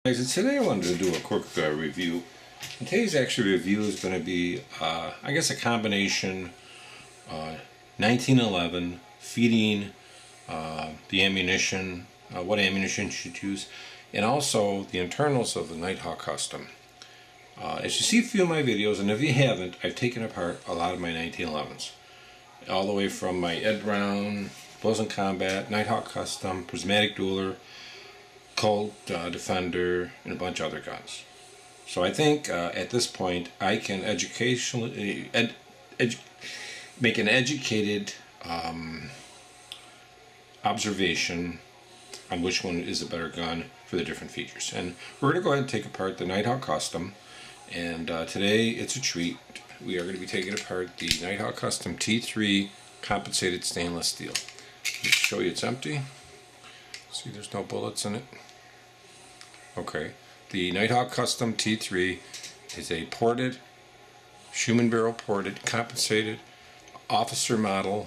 Guys, and today I wanted to do a quick review. And today's actual review is going to be, I guess, a combination 1911 feeding the ammunition, what ammunition you should use, and also the internals of the Nighthawk Custom. As you see a few of my videos, and if you haven't, I've taken apart a lot of my 1911s. All the way from my Ed Brown, Blows in Combat, Nighthawk Custom, Prismatic Dueler, Colt, Defender, and a bunch of other guns. So I think at this point I can educationally make an educated observation on which one is a better gun for the different features. And we're going to go ahead and take apart the Nighthawk Custom. And today it's a treat. We are going to be taking apart the Nighthawk Custom T3 compensated stainless steel. Let me show you it's empty. See, there's no bullets in it. Okay, the Nighthawk Custom T3 is a ported, Schumann barrel ported, compensated officer model.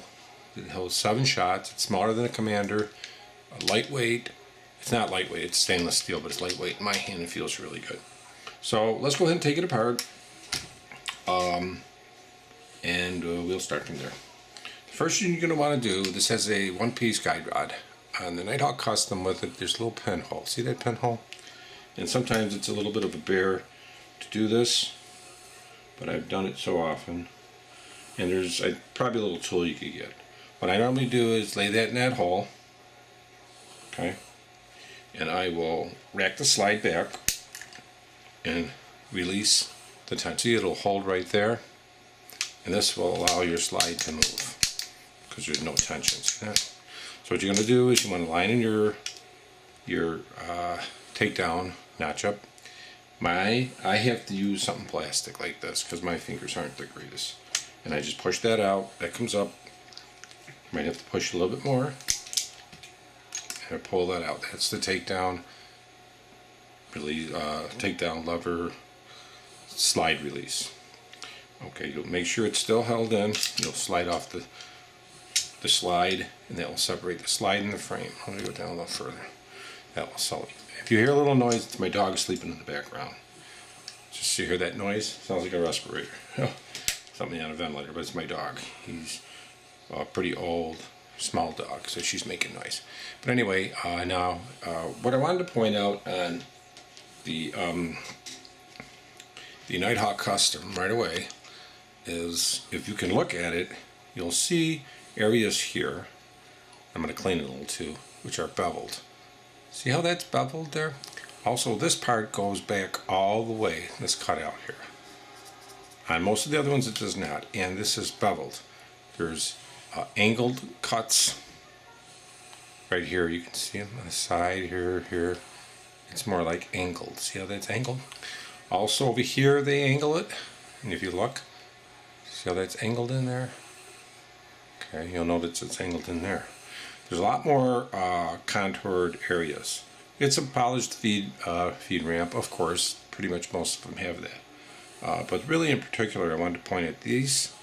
It holds 7 shots. It's smaller than a Commander. Lightweight. It's not lightweight, it's stainless steel, but it's lightweight. In my hand, it feels really good. So let's go ahead and take it apart. We'll start from there. The first thing you're going to want to do, this has a one-piece guide rod. On the Nighthawk Custom with it, there's a little pinhole. See that pinhole? And sometimes it's a little bit of a bear to do this, but I've done it so often. And there's probably a little tool you could get. What I normally do is lay that in that hole, okay? And I will rack the slide back and release the tension. See, it'll hold right there, and this will allow your slide to move because there's no tension. See that? So what you're going to do is you want to line in your takedown notch up. I have to use something plastic like this because my fingers aren't the greatest. And I just push that out. That comes up. Might have to push a little bit more. And I pull that out. That's the takedown release, takedown lever slide release. Okay, you'll make sure it's still held in. You'll slide off the slide, and that will separate the slide and the frame. I'm going to go down a little further. That will solve it. If you hear a little noise, it's my dog sleeping in the background. Just you hear that noise? Sounds like a respirator. Something on a ventilator, but it's my dog. He's a pretty old, small dog, so she's making noise. But anyway, now what I wanted to point out on the Nighthawk Custom right away is, if you can look at it, you'll see areas here, I'm going to clean it a little too, which are beveled. See how that's beveled there? Also, this part goes back all the way, this cutout here. On most of the other ones it does not, and this is beveled. There's angled cuts right here. You can see them on the side here. It's more like angled. See how that's angled? Also over here they angle it, and if you look, see how that's angled in there? Okay, you'll notice it's angled in there. There's a lot more contoured areas. It's a polished feed ramp, of course. Pretty much most of them have that. But really in particular, I wanted to point at these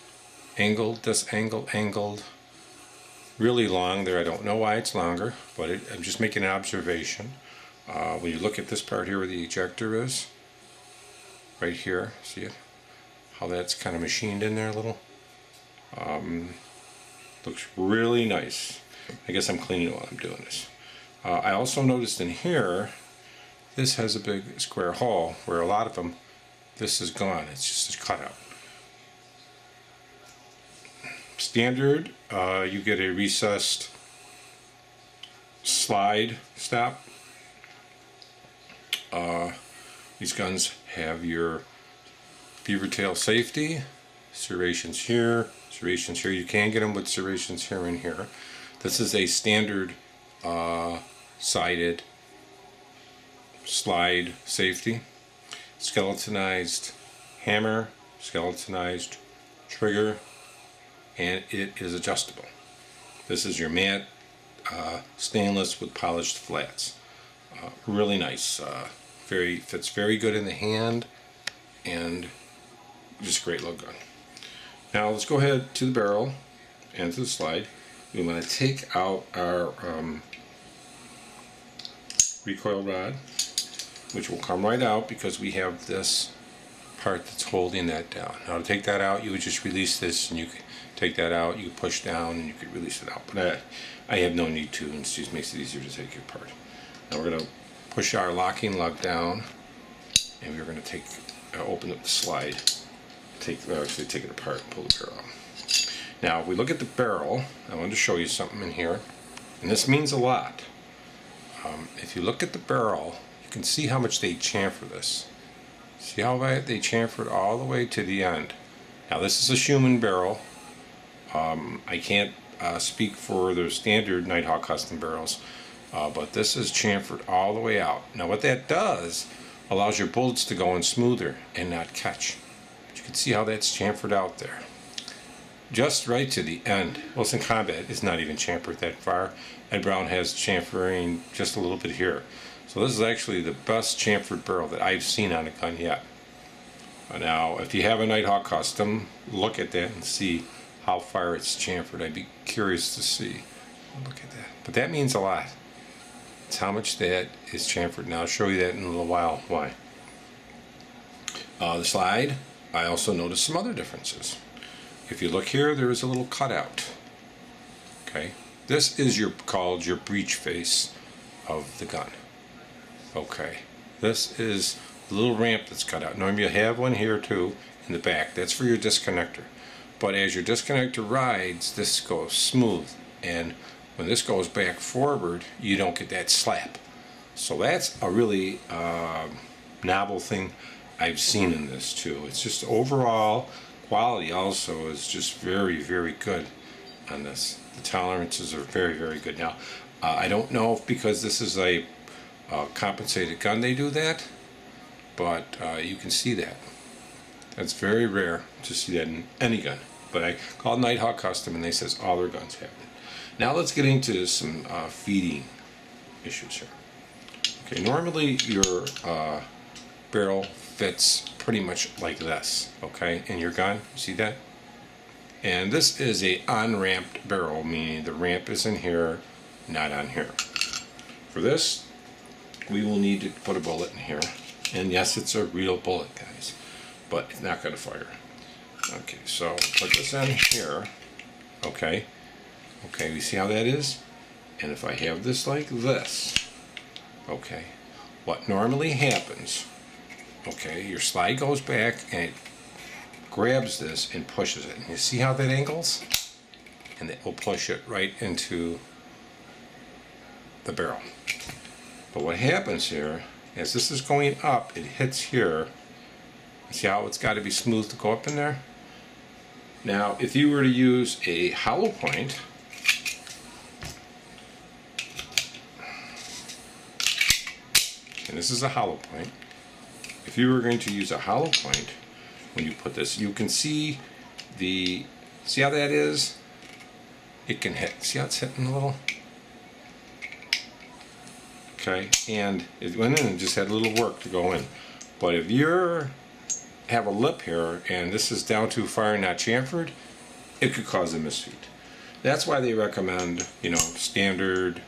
angled, this angled, really long there. I don't know why it's longer, but I'm just making an observation. When you look at this part here where the ejector is, right here, see it? How that's kind of machined in there a little. Looks really nice. I guess I'm cleaning it while I'm doing this. I also noticed in here, this has a big square hole where a lot of them, this is gone. It's just a cutout. Standard, you get a recessed slide stop. These guns have your beaver tail safety, serrations here, serrations here. You can get them with serrations here and here. This is a standard sided slide safety. Skeletonized hammer, skeletonized trigger, and it is adjustable. This is your matte stainless with polished flats. Really nice. Fits very good in the hand, and just a great little gun. Now let's go ahead to the barrel and to the slide. We want to take out our recoil rod. which will come right out because we have this part that's holding that down. Now to take that out, you would just release this, and you could take that out, you could push down, and you could release it out. But I have no need to, and it just makes it easier to take it apart. Now we're going to push our locking lug down, and we're going to open up the slide, actually take it apart and pull the barrel out. Now if we look at the barrel, I wanted to show you something in here, and this means a lot. If you look at the barrel, you can see how much they chamfer this. See how they chamfer it all the way to the end. Now this is a Schumann barrel. I can't speak for the standard Nighthawk Custom barrels, but this is chamfered all the way out. Now what that does, allows your bullets to go in smoother and not catch. But you can see how that's chamfered out there. Just right to the end. Wilson Combat is not even chamfered that far. Ed Brown has chamfering just a little bit here. So this is actually the best chamfered barrel that I've seen on a gun yet. Now if you have a Nighthawk Custom, look at that and see how far it's chamfered. I'd be curious to see. Look at that. But that means a lot. It's how much that is chamfered. Now I'll show you that in a little while why. The slide, I also noticed some other differences. If you look here, there is a little cutout. Okay, this is called your breech face of the gun. Okay, this is the little ramp that's cut out. Normally you have one here too in the back. That's for your disconnector. But as your disconnector rides, this goes smooth, and when this goes back forward, you don't get that slap. So that's a really novel thing I've seen in this too. It's just overall quality also is just very, very good on this. The tolerances are very, very good. Now, I don't know if because this is a compensated gun they do that, but you can see that. That's very rare to see that in any gun. But I called Nighthawk Custom, and they says all their guns have it. Now let's get into some feeding issues here. Okay, normally your barrel fits pretty much like this, okay, in your gun. You see that? And this is a on-ramped barrel, meaning the ramp is in here, not on here. For this, we will need to put a bullet in here. And yes, it's a real bullet, guys, but it's not going to fire. Okay, so put this in here. Okay, you see how that is? And if I have this like this, okay, what normally happens, okay, your slide goes back and it grabs this and pushes it. And you see how that angles? And it will push it right into the barrel. But what happens here, as this is going up, it hits here. See how it's got to be smooth to go up in there? Now, if you were to use a hollow point, and this is a hollow point, if you were going to use a hollow point, when you put this, you can see see how that is? It can hit. See how it's hitting a little? Okay, and it went in and just had a little work to go in. But if you have a lip here and this is down too far and not chamfered, it could cause a misfeed. That's why they recommend, standard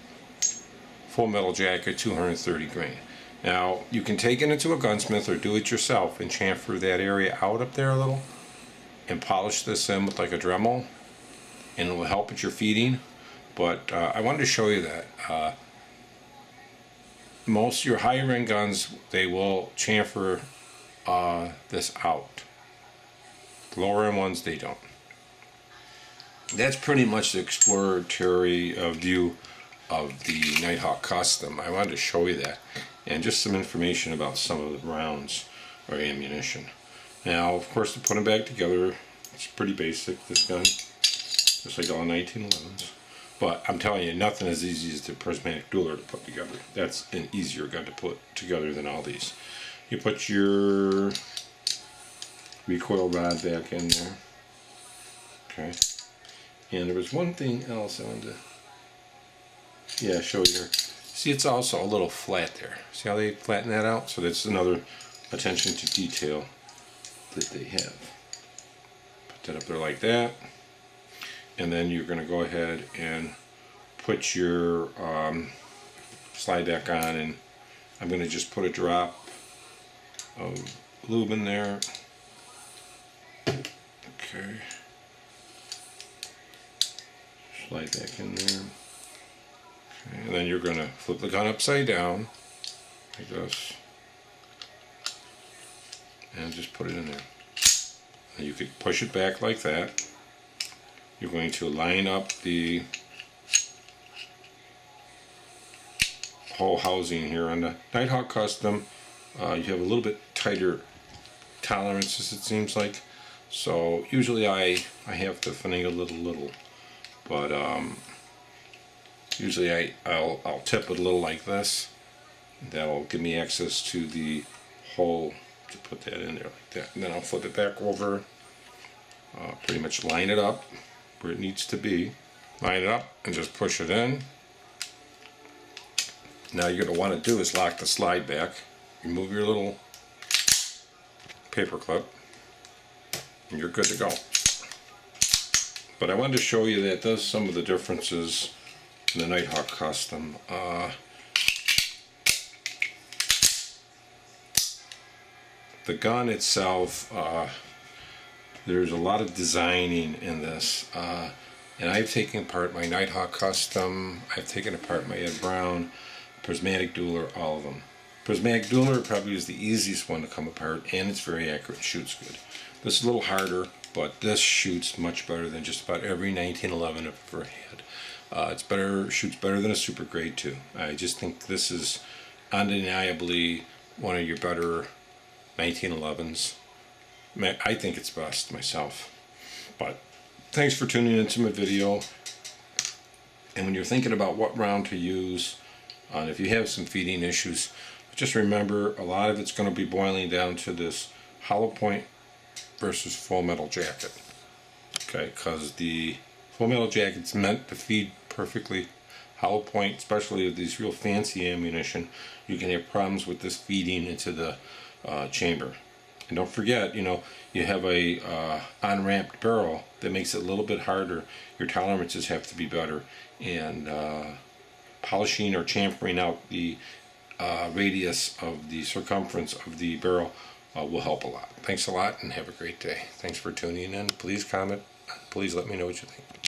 full metal jacket, 230 grain. Now, you can take it into a gunsmith or do it yourself and chamfer that area out up there a little and polish this in with like a Dremel, and it will help with your feeding. But I wanted to show you that. Most of your higher end guns, they will chamfer this out. The lower end ones, they don't. That's pretty much the exploratory view of the Nighthawk Custom. I wanted to show you that, and just some information about some of the rounds or ammunition. Now, of course, to put them back together, it's pretty basic, this gun, just like all 1911s. But I'm telling you, nothing as easy as the prismatic dueler to put together. That's an easier gun to put together than all these. You put your recoil rod back in there. Okay. And there was one thing else I wanted to show you here. See, it's also a little flat there. See how they flatten that out? So that's another attention to detail that they have. Put that up there like that. And then you're going to go ahead and put your slide back on, and I'm going to just put a drop of lube in there. Okay. Slide back in there. Okay. And then you're going to flip the gun upside down like this. And just put it in there. And you could push it back like that. You're going to line up the whole housing here on the Nighthawk Custom. You have a little bit tighter tolerances, it seems like. So usually I have to finagle it a little, but usually I'll tip it a little like this. That'll give me access to the hole to put that in there like that. And then I'll flip it back over, pretty much line it up where it needs to be. Line it up and just push it in. Now you're going to want to do is lock the slide back. Remove your little paper clip and you're good to go. But I wanted to show you that does some of the differences in the Nighthawk Custom. The gun itself, there's a lot of designing in this, and I've taken apart my Nighthawk Custom, I've taken apart my Ed Brown, Prismatic Dueler, all of them. Prismatic Dueler probably is the easiest one to come apart, and it's very accurate, shoots good. This is a little harder, but this shoots much better than just about every 1911 I've ever had. It's better, shoots better than a Super Grade 2. I just think this is undeniably one of your better 1911s. I think it's best myself. But thanks for tuning into my video. And when you're thinking about what round to use, and if you have some feeding issues, just remember a lot of it's going to be boiling down to this hollow point versus full metal jacket. Okay, because the full metal jacket's meant to feed perfectly. Hollow point, especially with these real fancy ammunition, you can have problems with this feeding into the chamber. And don't forget, you have a on-ramped barrel that makes it a little bit harder. Your tolerances have to be better, and polishing or chamfering out the radius of the circumference of the barrel will help a lot. Thanks a lot and have a great day. Thanks for tuning in. Please comment. Please let me know what you think.